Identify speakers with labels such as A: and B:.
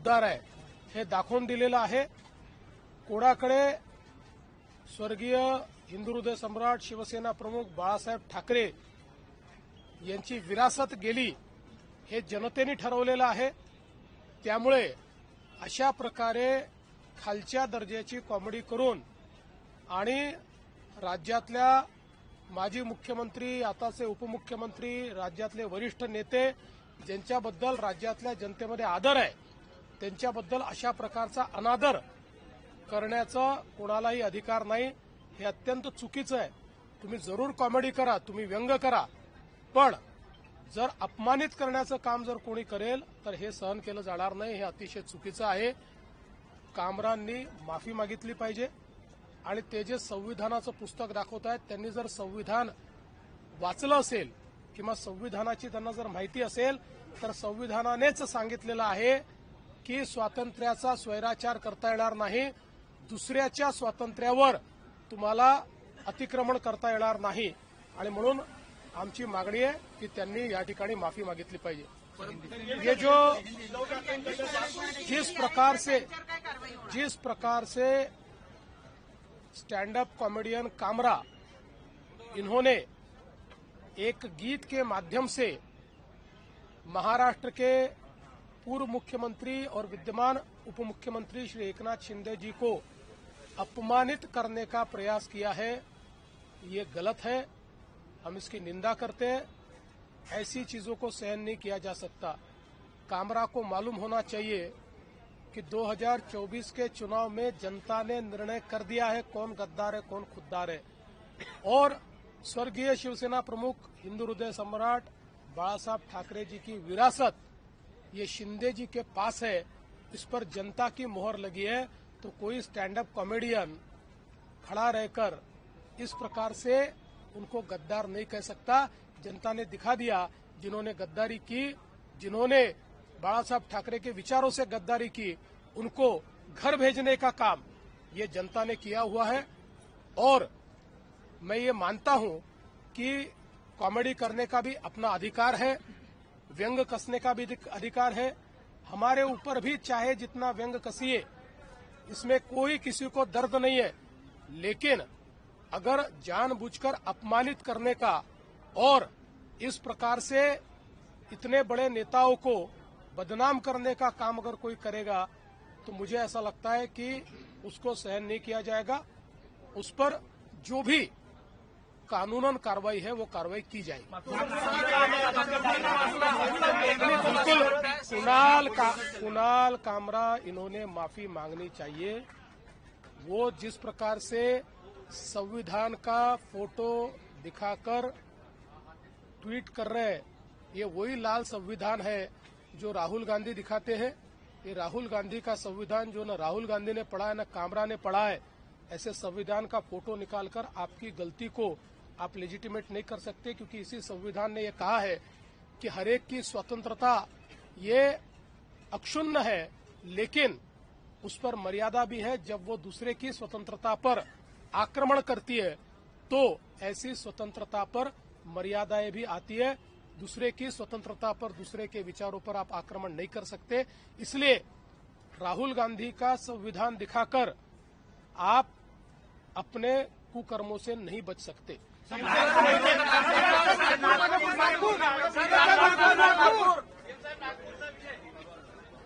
A: खुद्दार आहे हे दाखवून दिलेलं आहे। कोणाकडे स्वर्गीय हिंदू हृदय सम्राट शिवसेना प्रमुख बाळासाहेब ठाकरे यांची विरासत गेली हे जनतेने ठरवलेलं आहे। त्यामुळे अशा प्रकारे खालच्या दर्जाची कॉमेडी करून आणि राज्यातल्या माजी मुख्यमंत्री, आताचे उपमुख्यमंत्री, राज्यातले वरिष्ठ नेते ज्यांच्याबद्दल राज्यातल्या जनतेमध्ये आदर आहे त्यांच्याबद्दल अशा प्रकारचा अनादर करण्याचा कोणालाही अधिकार नाही। हे अत्यंत चुकीचं आहे। तुम्ही जरूर कॉमेडी करा, तुम्ही व्यंग करा, पण जर अपमानित करण्याचं काम जर कोणी करेल तर हे सहन केलं जाणार नाही। हे अतिशय चुकीचं आहे। कामरांनी माफी मागितली पाहिजे आणि ते जे संविधानाचं पुस्तक दाखवत आहेत त्यांनी जर संविधान वाचलं असेल किंवा संविधानाची त्यांना जर माहिती असेल तर संविधानानेच सांगितलेलं आहे की स्वातंत्र्याचा स्वैराचार करता येणार नाही, दुसऱ्याच्या स्वातंत्र्यावर तुम्हाला अतिक्रमण करता येणार नाही आणि म्हणून आमची मागणी आहे की त्यांनी या ठिकाणी माफी मागितली पाहिजे। ये जो जिस प्रकार से स्टैंड अप कॉमेडियन कामरा इन्होंने एक गीत के माध्यम से महाराष्ट्र के पूर्व मुख्यमंत्री और विद्यमान उपमुख्यमंत्री श्री एकनाथ शिंदे जी को अपमानित करने का प्रयास किया है, ये गलत है। हम इसकी निंदा करते हैं। ऐसी चीजों को सहन नहीं किया जा सकता। कामरा को मालूम होना चाहिए कि 2024 के चुनाव में जनता ने निर्णय कर दिया है कौन गद्दार है कौन खुद्दार है, और स्वर्गीय शिवसेना प्रमुख हिंदू हृदय सम्राट बाळासाहेब ठाकरे जी की विरासत ये शिंदे जी के पास है, इस पर जनता की मोहर लगी है। तो कोई स्टैंड अप कॉमेडियन खड़ा रहकर इस प्रकार से उनको गद्दार नहीं कह सकता। जनता ने दिखा दिया, जिन्होंने गद्दारी की, जिन्होंने बाळासाहेब ठाकरे के विचारों से गद्दारी की, उनको घर भेजने का काम ये जनता ने किया हुआ है। और मैं ये मानता हूं कि कॉमेडी करने का भी अपना अधिकार है, व्यंग कसने का भी अधिकार है। हमारे ऊपर भी चाहे जितना व्यंग कसिए, इसमें कोई किसी को दर्द नहीं है, लेकिन अगर जानबूझकर अपमानित करने का और इस प्रकार से इतने बड़े नेताओं को बदनाम करने का काम अगर कोई करेगा तो मुझे ऐसा लगता है कि उसको सहन नहीं किया जाएगा। उस पर जो भी कानूनन कार्रवाई है वो कार्रवाई की जाएगी। बिल्कुल कुणाल कामरा इन्होंने माफी मांगनी चाहिए। वो जिस प्रकार से संविधान का फोटो दिखाकर ट्वीट कर रहे हैं, ये वही लाल संविधान है जो राहुल गांधी दिखाते हैं। ये राहुल गांधी का संविधान जो न राहुल गांधी ने पढ़ा है न कामरा ने पढ़ा है। ऐसे संविधान का फोटो निकालकर आपकी गलती को आप लेजिटिमेट नहीं कर सकते, क्योंकि इसी संविधान ने यह कहा है कि हरेक की स्वतंत्रता ये अक्षुण्ण है, लेकिन उस पर मर्यादा भी है। जब वो दूसरे की स्वतंत्रता पर आक्रमण करती है तो ऐसी स्वतंत्रता पर मर्यादाएं भी आती है। दूसरे की स्वतंत्रता पर, दूसरे के विचारों पर आप आक्रमण नहीं कर सकते। इसलिए राहुल गांधी का संविधान दिखाकर आप अपने कुकर्मों से नहीं बच सकते।